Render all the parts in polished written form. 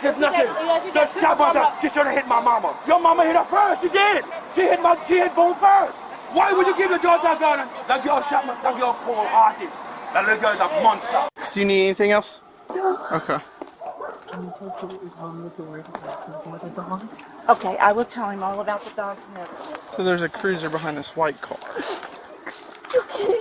Like it's nothing. Just shot my dog. She should have hit my mama. Your mama hit her first. She did. She hit Boone first. Why would you give your daughter a gun? That girl shot my, that girl cold-hearted. That little girl's a monster. Do you need anything else? No. Okay. Okay, I will tell him all about the dogs and everything. So there's a cruiser behind this white car. Okay.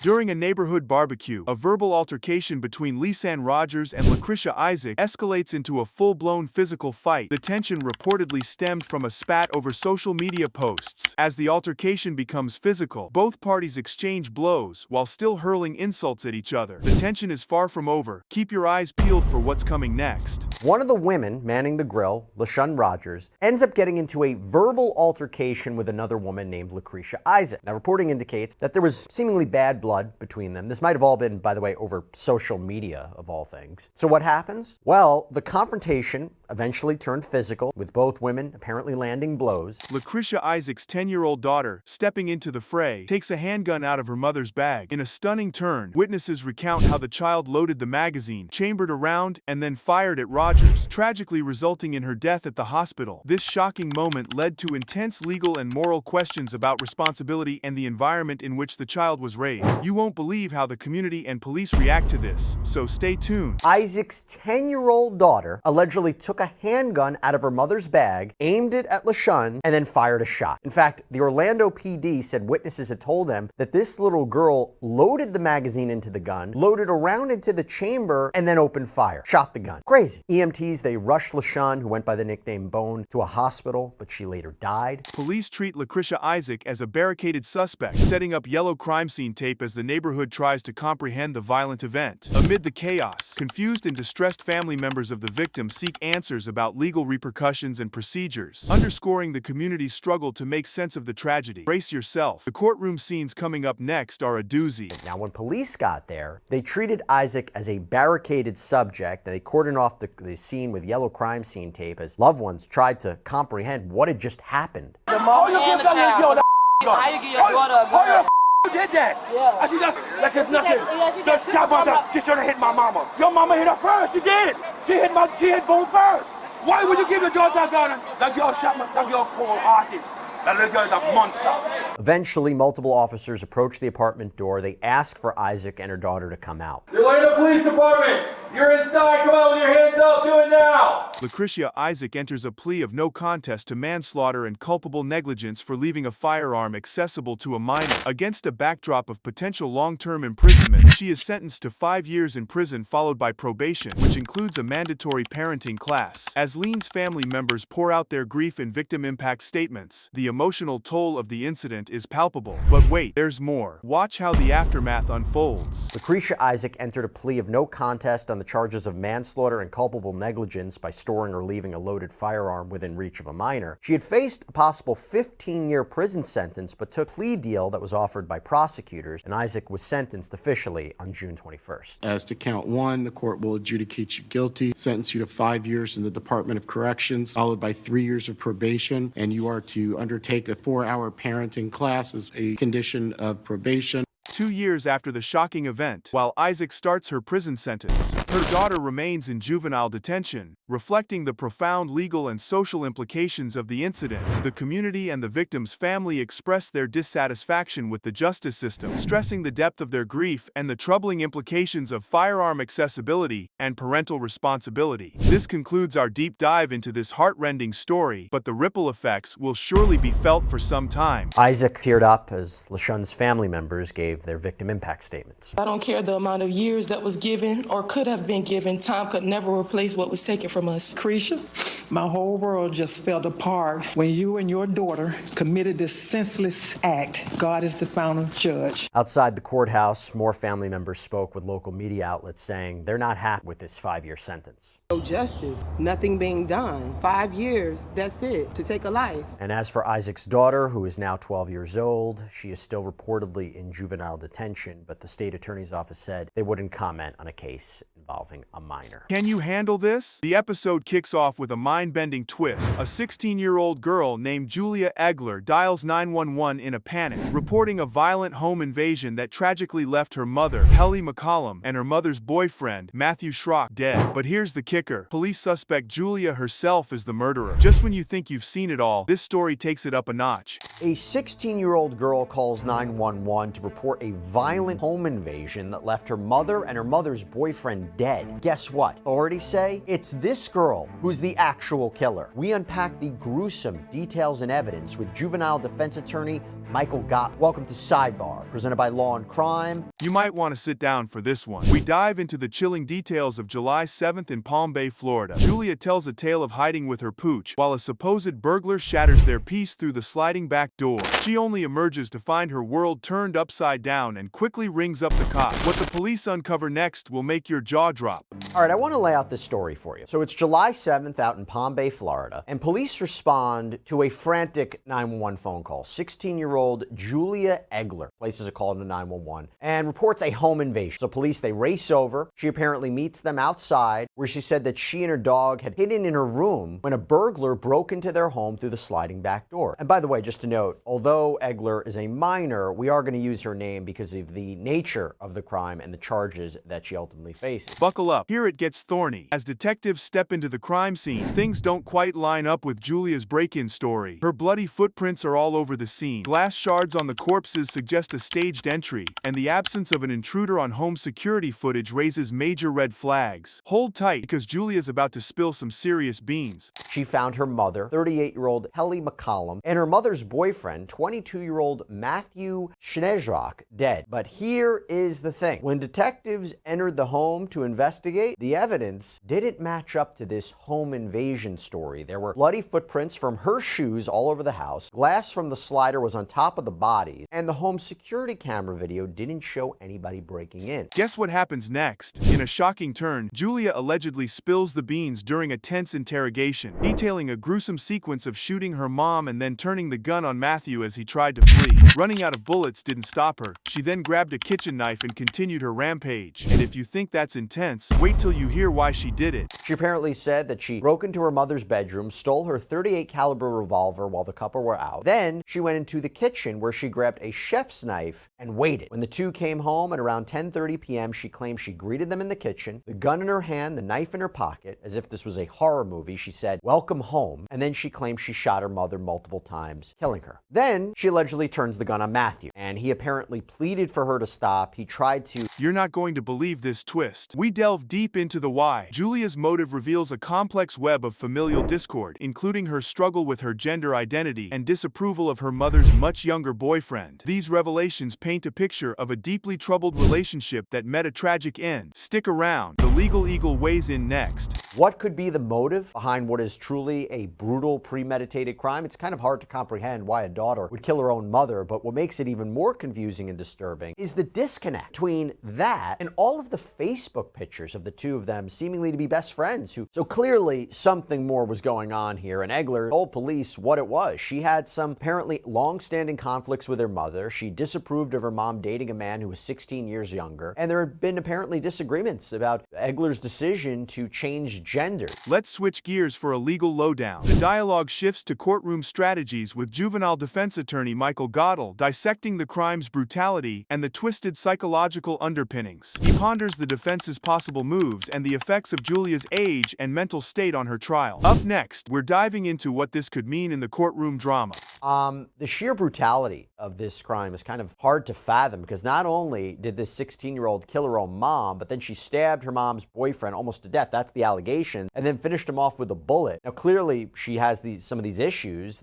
During a neighborhood barbecue, a verbal altercation between Lisanne Rogers and Lucretia Isaac escalates into a full-blown physical fight. The tension reportedly stemmed from a spat over social media posts. As the altercation becomes physical, both parties exchange blows while still hurling insults at each other. The tension is far from over. Keep your eyes peeled for what's coming next. One of the women manning the grill, LaShun Rogers, ends up getting into a verbal altercation with another woman named Lucretia Isaac. Now, reporting indicates that there was seemingly bad blood between them. This might have all been, by the way, over social media, of all things. So what happens? Well, the confrontation eventually turned physical, with both women apparently landing blows. Lucretia Isaac's 10-year-old daughter, stepping into the fray, takes a handgun out of her mother's bag. In a stunning turn, witnesses recount how the child loaded the magazine, chambered around, and then fired at Rogers, tragically resulting in her death at the hospital. This shocking moment led to intense legal and moral questions about responsibility and the environment in which the child was raised. You won't believe how the community and police react to this, so stay tuned. Isaac's 10-year-old daughter allegedly took a handgun out of her mother's bag, aimed it at LaShun, and then fired a shot. In fact, the Orlando PD said witnesses had told them that this little girl loaded the magazine into the gun, loaded around into the chamber, and then opened fire. Shot the gun. Crazy. EMTs, they rushed LaShun, who went by the nickname Bone, to a hospital, but she later died. Police treat Lucretia Isaac as a barricaded suspect, setting up yellow crime scene tape as the neighborhood tries to comprehend the violent event. Amid the chaos, confused and distressed family members of the victim seek answers about legal repercussions and procedures, underscoring the community's struggle to make sense of the tragedy. Brace yourself. The courtroom scenes coming up next are a doozy. Now, when police got there, they treated Isaac as a barricaded subject. They cordoned off the scene with yellow crime scene tape as loved ones tried to comprehend what had just happened. The mom and the child. How you get your daughter a gun? You did that. Yeah. And she just, like it's nothing. She just shot my dog. She should have hit my mama. Your mama hit her first. She did. She hit Boone first. Why would you give your daughter a gun? That girl shot my, that girl cold-hearted. That little girl's a monster. Eventually, multiple officers approach the apartment door. They ask for Isaac and her daughter to come out. The Orlando Police Department, you're inside. Come out with your hands up. Do it now. Lucretia Isaac enters a plea of no contest to manslaughter and culpable negligence for leaving a firearm accessible to a minor. Against a backdrop of potential long-term imprisonment, she is sentenced to 5 years in prison followed by probation, which includes a mandatory parenting class. As Lean's family members pour out their grief and victim impact statements, the emotional toll of the incident is palpable. But wait, there's more. Watch how the aftermath unfolds. Lucretia Isaac entered a plea of no contest on the charges of manslaughter and culpable negligence by storing or leaving a loaded firearm within reach of a minor. She had faced a possible 15-year prison sentence, but took a plea deal that was offered by prosecutors, and Isaac was sentenced officially on June 21st. As to count 1, the court will adjudicate you guilty, sentence you to 5 years in the Department of Corrections, followed by 3 years of probation, and you are to undertake a 4-hour parenting class as a condition of probation. 2 years after the shocking event, while Isaac starts her prison sentence, her daughter remains in juvenile detention, reflecting the profound legal and social implications of the incident. The community and the victim's family express their dissatisfaction with the justice system, stressing the depth of their grief and the troubling implications of firearm accessibility and parental responsibility. This concludes our deep dive into this heart-rending story, but the ripple effects will surely be felt for some time. Isaac teared up as LaShun's family members gave their victim impact statements. I don't care the amount of years that was given or could have been given. Time could never replace what was taken from us. Lucretia, my whole world just fell apart when you and your daughter committed this senseless act. God is the final judge. Outside the courthouse, more family members spoke with local media outlets saying they're not happy with this 5-year sentence. No justice, nothing being done. 5 years, that's it, to take a life. And as for Isaac's daughter, who is now 12 years old, she is still reportedly in juvenile detention, but the state attorney's office said they wouldn't comment on a case involving involving a minor. Can you handle this? The episode kicks off with a mind-bending twist. A 16-year-old girl named Julia Egler dials 911 in a panic, reporting a violent home invasion that tragically left her mother, Helly McCollum, and her mother's boyfriend, Matthew Schrock, dead. But here's the kicker. Police suspect Julia herself is the murderer. Just when you think you've seen it all, this story takes it up a notch. A 16-year-old girl calls 911 to report a violent home invasion that left her mother and her mother's boyfriend dead. Guess what? Authorities say it's this girl who's the actual killer. We unpack the gruesome details and evidence with juvenile defense attorney Michael Gott. Welcome to Sidebar, presented by Law and Crime. You might want to sit down for this one. We dive into the chilling details of July 7th in Palm Bay, Florida. Julia tells a tale of hiding with her pooch, while a supposed burglar shatters their peace through the sliding back door. She only emerges to find her world turned upside down and quickly rings up the cops. What the police uncover next will make your jaw drop. All right, I want to lay out this story for you. So it's July 7th out in Palm Bay, Florida, and police respond to a frantic 911 phone call. 16-year-old Julia Egler places a call to 911 and reports a home invasion. So police, they race over. She apparently meets them outside, where she said that she and her dog had hidden in her room when a burglar broke into their home through the sliding back door. And by the way, just to note, although Egler is a minor, we are going to use her name because of the nature of the crime and the charges that she ultimately faces. Buckle up. Here it gets thorny. As detectives step into the crime scene, things don't quite line up with Julia's break-in story. Her bloody footprints are all over the scene. Glass shards on the corpses suggest a staged entry, and the absence of an intruder on home security footage raises major red flags. Hold tight, because Julia's about to spill some serious beans. She found her mother, 38-year-old Helly McCollum, and her mother's boyfriend, 22-year-old Matthew Schrock, dead. But here is the thing. When detectives entered the home to investigate, the evidence didn't match up to this home invasion story. There were bloody footprints from her shoes all over the house. Glass from the slider was on top of the bodies, and the home security camera video didn't show anybody breaking in. Guess what happens next? In a shocking turn, Julia allegedly spills the beans during a tense interrogation, detailing a gruesome sequence of shooting her mom and then turning the gun on Matthew as he tried to flee. Running out of bullets didn't stop her. She then grabbed a kitchen knife and continued her rampage. And if you think that's intense, wait till you hear why she did it. She apparently said that she broke into her mother's bedroom, stole her .38 caliber revolver while the couple were out. Then she went into the kitchen where she grabbed a chef's knife and waited. When the two came home at around 10:30 p.m., she claimed she greeted them in the kitchen, the gun in her hand, the knife in her pocket, as if this was a horror movie. She said, "Welcome home," and then she claimed she shot her mother multiple times, killing her. Then she allegedly turns the gun on Matthew, and he apparently pleaded for her to stop. He tried to. You're not going to believe this twist. We delve deep into the why. Julia's motive reveals a complex web of familial discord, including her struggle with her gender identity and disapproval of her mother's much younger boyfriend. These revelations paint a picture of a deeply troubled relationship that met a tragic end. Stick around. The Legal Eagle weighs in next. What could be the motive behind what is truly a brutal, premeditated crime? It's kind of hard to comprehend why a daughter would kill her own mother, but what makes it even more confusing and disturbing is the disconnect between that and all of the Facebook pictures of the two of them seemingly to be best friends. So clearly something more was going on here, and Egler told police what it was. She had some apparently long-standing conflicts with her mother. She disapproved of her mom dating a man who was 16 years younger, and there had been apparently disagreements about Egler's decision to change gender. Let's switch gears for a legal lowdown. The dialogue shifts to courtroom strategies with juvenile defense attorney Michael Gottel dissecting the crime's brutality and the twisted psychological underpinnings. He ponders the defense's possible moves and the effects of Julia's age and mental state on her trial. Up next, we're diving into what this could mean in the courtroom drama. The sheer brutality of this crime is kind of hard to fathom, because not only did this 16-year-old kill her own mom, but then she stabbed her mom's boyfriend almost to death. That's the allegation, and then finished him off with a bullet. Now, clearly, she has some of these issues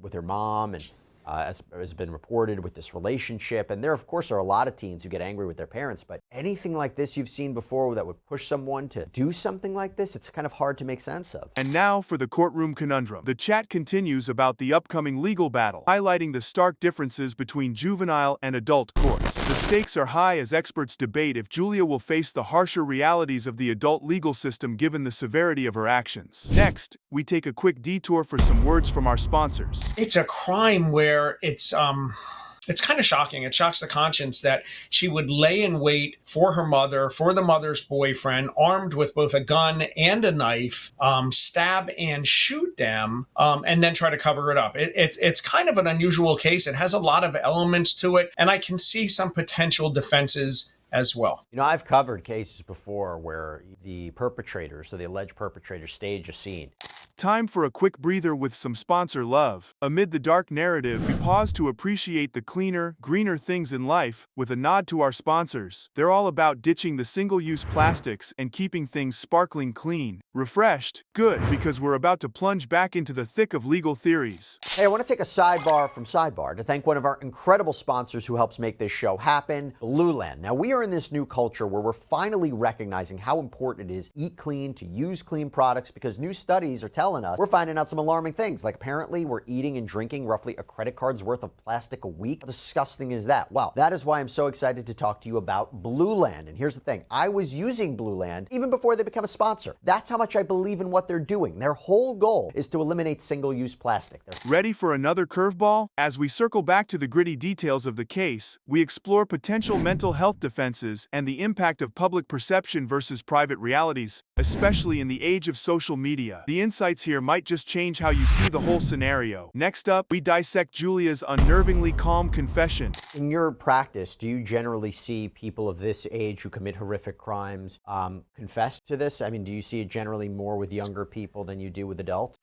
with her mom, and as has been reported with this relationship. And there, of course, are a lot of teens who get angry with their parents, but anything like this you've seen before that would push someone to do something like this, it's kind of hard to make sense of. And now for the courtroom conundrum. The chat continues about the upcoming legal battle, highlighting the stark differences between juvenile and adult courts. The stakes are high as experts debate if Julia will face the harsher realities of the adult legal system given the severity of her actions. Next, we take a quick detour for some words from our sponsors. It's a crime where it's it's kind of shocking. It shocks the conscience that she would lay in wait for her mother, for the mother's boyfriend, armed with both a gun and a knife, stab and shoot them, and then try to cover it up. It's kind of an unusual case. It has a lot of elements to it, and I can see some potential defenses as well. You know, I've covered cases before where the perpetrators, so the alleged perpetrators, stage a scene. Time for a quick breather with some sponsor love. Amid the dark narrative, we pause to appreciate the cleaner, greener things in life with a nod to our sponsors. They're all about ditching the single-use plastics and keeping things sparkling clean. Refreshed? Good, because we're about to plunge back into the thick of legal theories. Hey, I want to take a sidebar from Sidebar to thank one of our incredible sponsors who helps make this show happen, Blueland. Now, we are in this new culture where we're finally recognizing how important it is to eat clean, to use clean products, because new studies are telling us we're finding out some alarming things. Like apparently we're eating and drinking roughly a credit card's worth of plastic a week. How disgusting is that? Well, that is why I'm so excited to talk to you about Blueland. And here's the thing. I was using Blueland even before they become a sponsor. That's how much I believe in what they're doing. Their whole goal is to eliminate single-use plastic. Ready for another curveball? As we circle back to the gritty details of the case, we explore potential mental health defenses and the impact of public perception versus private realities, especially in the age of social media. The insights here might just change how you see the whole scenario. Next up, we dissect Julia's unnervingly calm confession. In your practice, do you generally see people of this age who commit horrific crimes confess to this? I mean, do you see it generally more with younger people than you do with adults?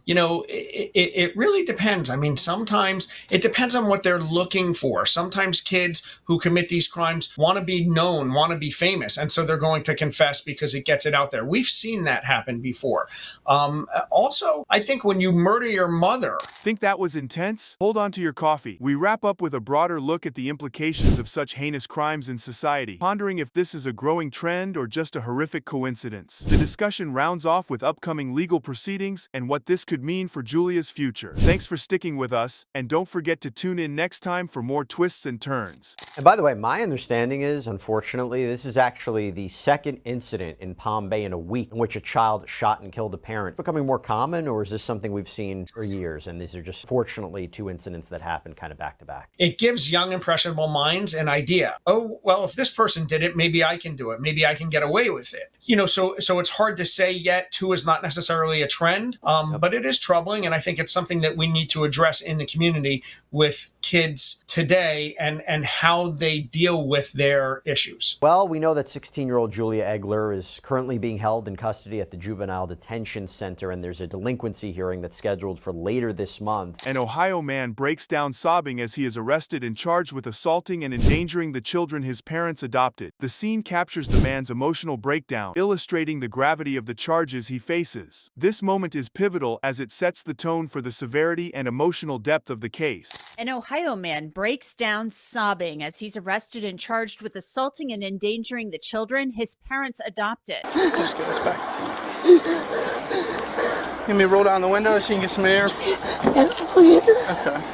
You know, it really depends. I mean, sometimes it depends on what they're looking for. Sometimes kids who commit these crimes want to be known, want to be famous, and so they're going to confess because it gets it out there. We've seen that happen before. Also, I think when you murder your mother... Think that was intense? Hold on to your coffee. We wrap up with a broader look at the implications of such heinous crimes in society, pondering if this is a growing trend or just a horrific coincidence. The discussion rounds off with upcoming legal proceedings and what this could mean for Julia's future. Thanks for sticking with us, and don't forget to tune in next time for more twists and turns. And by the way, my understanding is, unfortunately, this is actually the second incident in Palm Bay in a week in which a child shot and killed a parent. Becoming more common, or is this something we've seen for years, and these are just, fortunately, two incidents that happened kind of back to back? It gives young, impressionable minds an idea. Oh, well, if this person did it, maybe I can do it. Maybe I can get away with it. You know, so it's hard to say yet. Two is not necessarily a trend. But it is troubling, and I think it's something that we need to address in the community with kids today and how they deal with their issues. Well, we know that 16-year-old Julia Egler is currently being held in custody at the Juvenile Detention Center, and there's a delinquency hearing that's scheduled for later this month. An Ohio man breaks down sobbing as he is arrested and charged with assaulting and endangering the children his parents adopted. The scene captures the man's emotional breakdown, illustrating the gravity of the charges he faces. This moment is pivotal as it sets the tone for the severity and emotional depth of the case. An Ohio man breaks down sobbing as he's arrested and charged with assaulting and endangering the children his parents adopted. Just get us back. Can we roll down the window so you can get some air? Yes, please. Okay.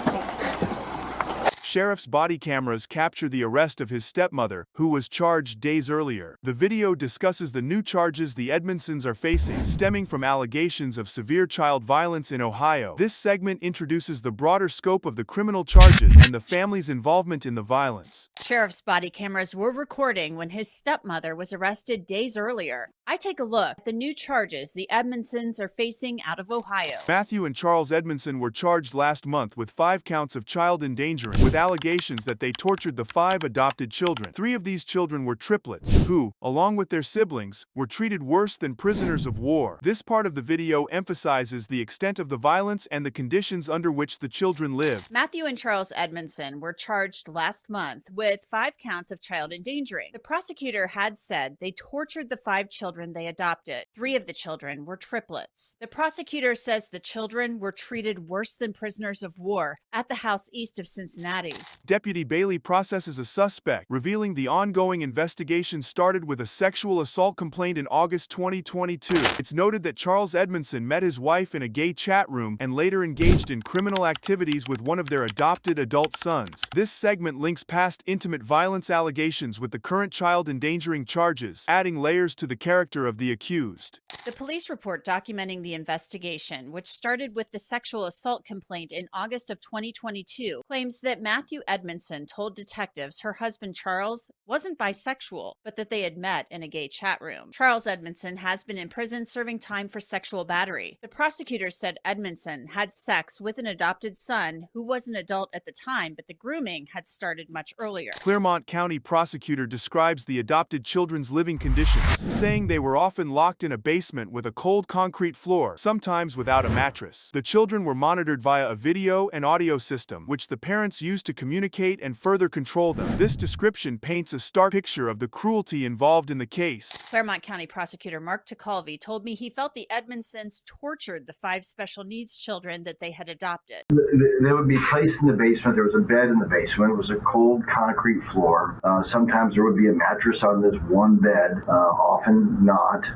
Sheriff's body cameras capture the arrest of his stepmother, who was charged days earlier. The video discusses the new charges the Edmondsons are facing, stemming from allegations of severe child violence in Ohio. This segment introduces the broader scope of the criminal charges and the family's involvement in the violence. Sheriff's body cameras were recording when his stepmother was arrested days earlier. I take a look at the new charges the Edmondsons are facing out of Ohio. Matthew and Charles Edmondson were charged last month with 5 counts of child endangering, with allegations that they tortured the 5 adopted children. 3 of these children were triplets, who, along with their siblings, were treated worse than prisoners of war. This part of the video emphasizes the extent of the violence and the conditions under which the children lived. Matthew and Charles Edmondson were charged last month with 5 counts of child endangering. The prosecutor had said they tortured the 5 children they adopted. 3 of the children were triplets. The prosecutor says the children were treated worse than prisoners of war at the house east of Cincinnati. Deputy Bailey processes a suspect, revealing the ongoing investigation started with a sexual assault complaint in August 2022. It's noted that Charles Edmondson met his wife in a gay chat room and later engaged in criminal activities with one of their adopted adult sons. This segment links past intimate violence allegations with the current child endangering charges, adding layers to the character of the accused. The police report documenting the investigation, which started with the sexual assault complaint in August of 2022, claims that Matthew Edmondson told detectives her husband Charles wasn't bisexual, but that they had met in a gay chat room. Charles Edmondson has been in prison serving time for sexual battery. The prosecutor said Edmondson had sex with an adopted son who was an adult at the time, but the grooming had started much earlier. Clermont County prosecutor describes the adopted children's living conditions, saying they were often locked in a basement with a cold concrete floor, sometimes without a mattress. The children were monitored via a video and audio system, which the parents used to communicate and further control them. This description paints a stark picture of the cruelty involved in the case. Clermont County prosecutor Mark Tacalvi told me he felt the Edmondsons tortured the 5 special needs children that they had adopted. They would be placed in the basement. There was a bed in the basement. It was a cold concrete floor. Sometimes there would be a mattress on this one bed, often not.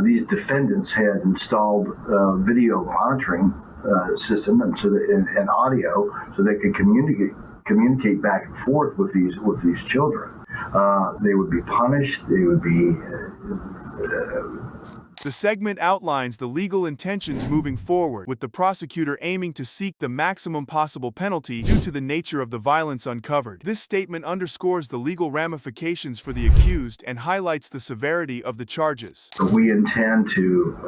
These defendants had installed video monitoring system and audio so they could communicate back and forth with these children. They would be punished. They would be. The segment outlines the legal intentions moving forward, with the prosecutor aiming to seek the maximum possible penalty due to the nature of the violence uncovered. This statement underscores the legal ramifications for the accused and highlights the severity of the charges. We intend to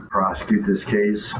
prosecute this case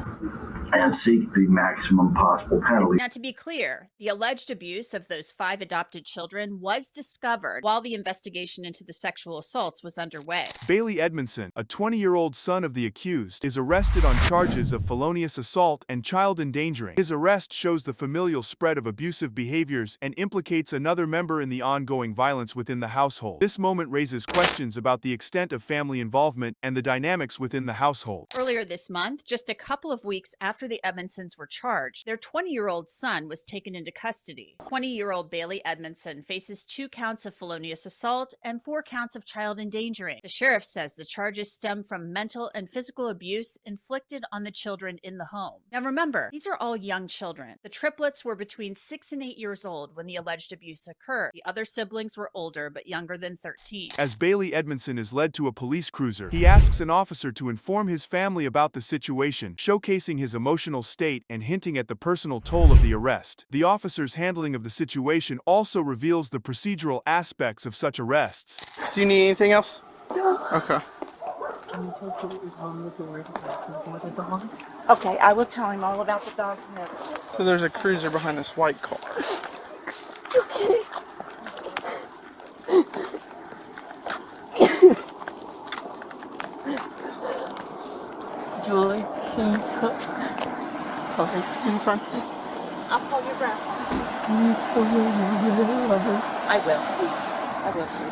and seek the maximum possible penalty. Now, to be clear, the alleged abuse of those 5 adopted children was discovered while the investigation into the sexual assaults was underway. Bailey Edmondson, a 20-year-old son of the accused, is arrested on charges of felonious assault and child endangering. His arrest shows the familial spread of abusive behaviors and implicates another member in the ongoing violence within the household. This moment raises questions about the extent of family involvement and the dynamics within the household. Earlier this month, just a couple of weeks after the Edmondsons were charged, their 20-year-old son was taken into custody. 20-year-old Bailey Edmondson faces 2 counts of felonious assault and 4 counts of child endangering. The sheriff says the charges stem from mental and physical abuse inflicted on the children in the home. Now remember, these are all young children. The triplets were between 6 and 8 years old when the alleged abuse occurred. The other siblings were older but younger than 13. As Bailey Edmondson is led to a police cruiser, he asks an officer to inform his family about the situation, showcasing his emotional state and hinting at the personal toll of the arrest. The officer's handling of the situation also reveals the procedural aspects of such arrests. Do you need anything else? No. Okay. Can you tell what you're telling the board about the dogs? Okay, I will tell him all about the dogs and everything. So there's a cruiser behind this white car. Okay. Julie, can you tell? Sorry. You're fine. I'll call your grandpa. Can you tell her? I will. I will, sweetie.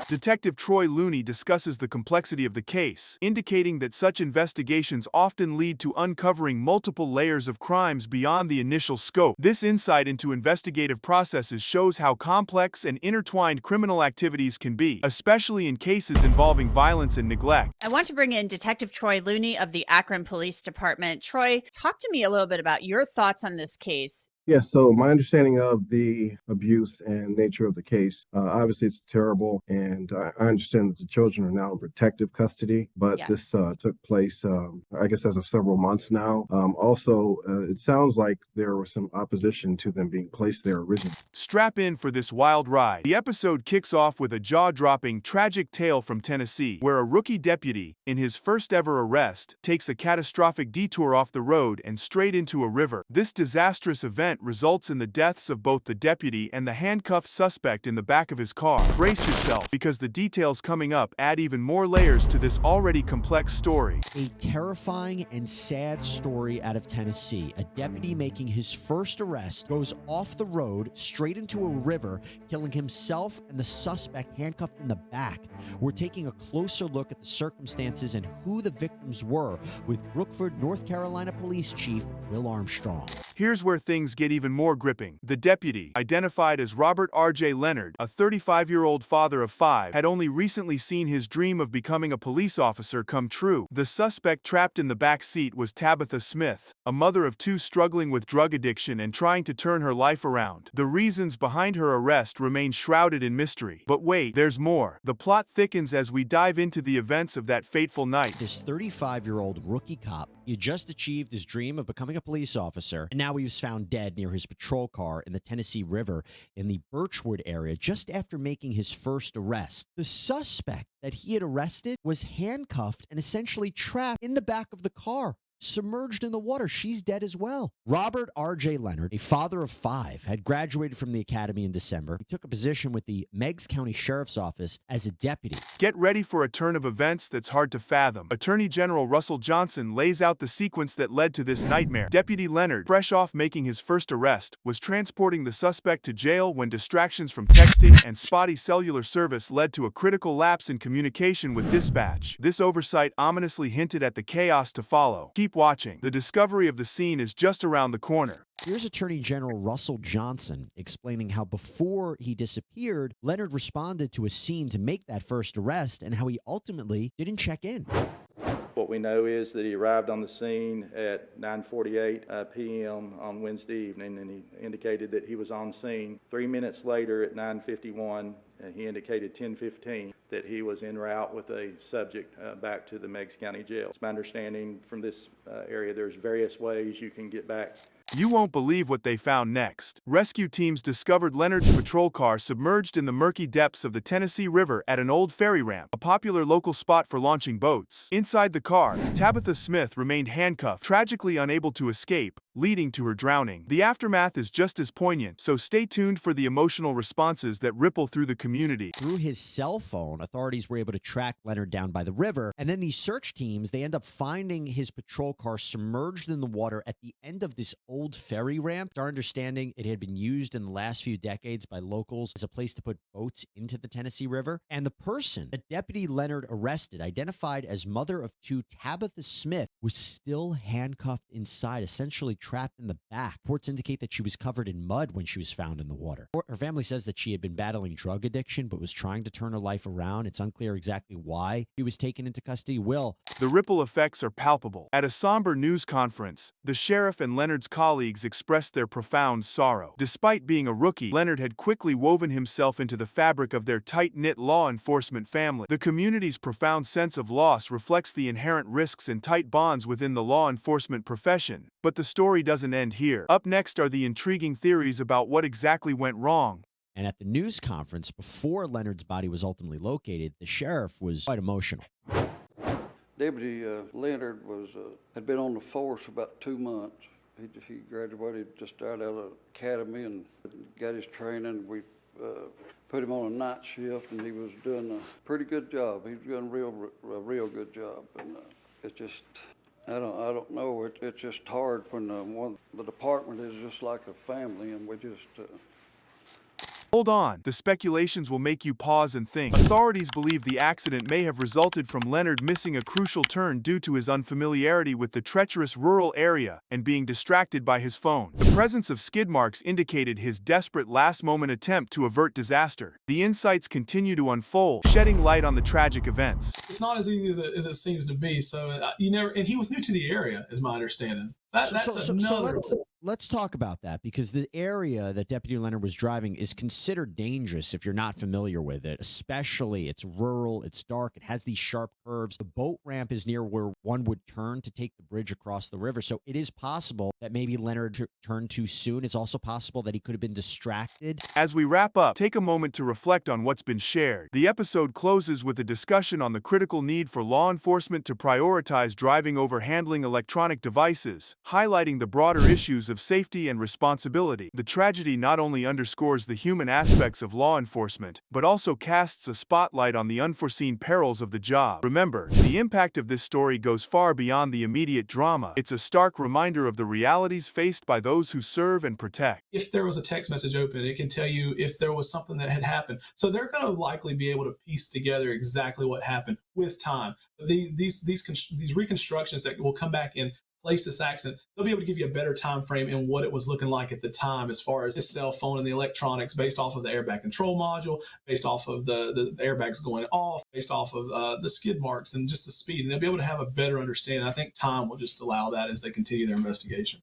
Detective Troy Looney discusses the complexity of the case, indicating that such investigations often lead to uncovering multiple layers of crimes beyond the initial scope. This insight into investigative processes shows how complex and intertwined criminal activities can be, especially in cases involving violence and neglect. I want to bring in Detective Troy Looney of the Akron Police Department. Troy, talk to me a little bit about your thoughts on this case. Yes, so my understanding of the abuse and nature of the case, obviously it's terrible, and I understand that the children are now in protective custody, but Yes. this took place, I guess, as of several months now. Also, it sounds like there was some opposition to them being placed there originally. Strap in for this wild ride. The episode kicks off with a jaw-dropping, tragic tale from Tennessee, where a rookie deputy, in his first-ever arrest, takes a catastrophic detour off the road and straight into a river. This disastrous event results in the deaths of both the deputy and the handcuffed suspect in the back of his car. Brace yourself, because the details coming up add even more layers to this already complex story. A terrifying and sad story out of Tennessee. A deputy making his first arrest goes off the road straight into a river, killing himself and the suspect handcuffed in the back. We're taking a closer look at the circumstances and who the victims were with Brookford, North Carolina Police Chief Will Armstrong. Here's where things get get even more gripping. The deputy, identified as Robert R.J. Leonard, a 35-year-old father of 5, had only recently seen his dream of becoming a police officer come true. The suspect trapped in the back seat was Tabitha Smith, a mother of 2 struggling with drug addiction and trying to turn her life around. The reasons behind her arrest remain shrouded in mystery. But wait, there's more. The plot thickens as we dive into the events of that fateful night. This 35-year-old rookie cop, he had just achieved his dream of becoming a police officer, and now he was found dead near his patrol car in the Tennessee River in the Birchwood area just after making his first arrest. The suspect that he had arrested was handcuffed and essentially trapped in the back of the car, submerged in the water. She's dead as well. Robert R.J. Leonard, a father of 5, had graduated from the academy in December. He took a position with the Meigs County Sheriff's Office as a deputy. Get ready for a turn of events that's hard to fathom. Attorney General Russell Johnson lays out the sequence that led to this nightmare. Deputy Leonard, fresh off making his first arrest, was transporting the suspect to jail when distractions from texting and spotty cellular service led to a critical lapse in communication with dispatch. This oversight ominously hinted at the chaos to follow. Keep watching. The discovery of the scene is just around the corner. Here's Attorney General Russell Johnson explaining how before he disappeared, Leonard responded to a scene to make that first arrest and how he ultimately didn't check in. What we know is that he arrived on the scene at 9:48 p.m. on Wednesday evening, and he indicated that he was on scene. 3 minutes later at 9:51, he indicated 10:15 that he was en route with a subject back to the Meigs County Jail. It's my understanding from this area there's various ways you can get back. You won't believe what they found next. Rescue teams discovered Leonard's patrol car submerged in the murky depths of the Tennessee River at an old ferry ramp, a popular local spot for launching boats. Inside the car, Tabitha Smith remained handcuffed, tragically unable to escape, leading to her drowning. The aftermath is just as poignant, so stay tuned for the emotional responses that ripple through the community. Through his cell phone, authorities were able to track Leonard down by the river, and then these search teams, they end up finding his patrol car submerged in the water at the end of this old ferry ramp. It's our understanding it had been used in the last few decades by locals as a place to put boats into the Tennessee River. And the person that Deputy Leonard arrested, identified as mother of 2 Tabitha Smith, was still handcuffed inside, essentially trapped in the back. Reports indicate that she was covered in mud when she was found in the water. Her family says that she had been battling drug addiction but was trying to turn her life around. It's unclear exactly why she was taken into custody. Will. The ripple effects are palpable. At a somber news conference, the sheriff and Leonard's colleagues expressed their profound sorrow. Despite being a rookie, Leonard had quickly woven himself into the fabric of their tight-knit law enforcement family. The community's profound sense of loss reflects the inherent risks and tight bonds within the law enforcement profession. But the story doesn't end here. Up next are the intriguing theories about what exactly went wrong. And at the news conference, before Leonard's body was ultimately located, the sheriff was quite emotional. Deputy Leonard had been on the force about 2 months. He graduated just out of the academy and got his training. We put him on a night shift, and he was doing a pretty good job. He was doing a real good job. And it's just, I don't know. It's just hard when the department is just like a family, and we just. Hold on, the speculations will make you pause and think. Authorities believe the accident may have resulted from Leonard missing a crucial turn due to his unfamiliarity with the treacherous rural area and being distracted by his phone. The presence of skid marks indicated his desperate last-moment attempt to avert disaster. The insights continue to unfold, shedding light on the tragic events. It's not as easy as it seems to be, so and he was new to the area, is my understanding. Let's talk about that, because the area that Deputy Leonard was driving is considered dangerous if you're not familiar with it. Especially, it's rural, it's dark, it has these sharp curves. The boat ramp is near where one would turn to take the bridge across the river. So it is possible that maybe Leonard turned too soon. It's also possible that he could have been distracted. As we wrap up, take a moment to reflect on what's been shared. The episode closes with a discussion on the critical need for law enforcement to prioritize driving over handling electronic devices, highlighting the broader issues of safety and responsibility. The tragedy not only underscores the human aspects of law enforcement, but also casts a spotlight on the unforeseen perils of the job. Remember, the impact of this story goes far beyond the immediate drama. It's a stark reminder of the realities faced by those who serve and protect. If there was a text message open, it can tell you if there was something that had happened. So they're going to likely be able to piece together exactly what happened with time. These reconstructions that will come back in place this accident, they'll be able to give you a better time frame in what it was looking like at the time as far as his cell phone and the electronics based off of the airbag control module, based off of the airbags going off, based off of the skid marks and just the speed. And they'll be able to have a better understanding. I think time will just allow that as they continue their investigation.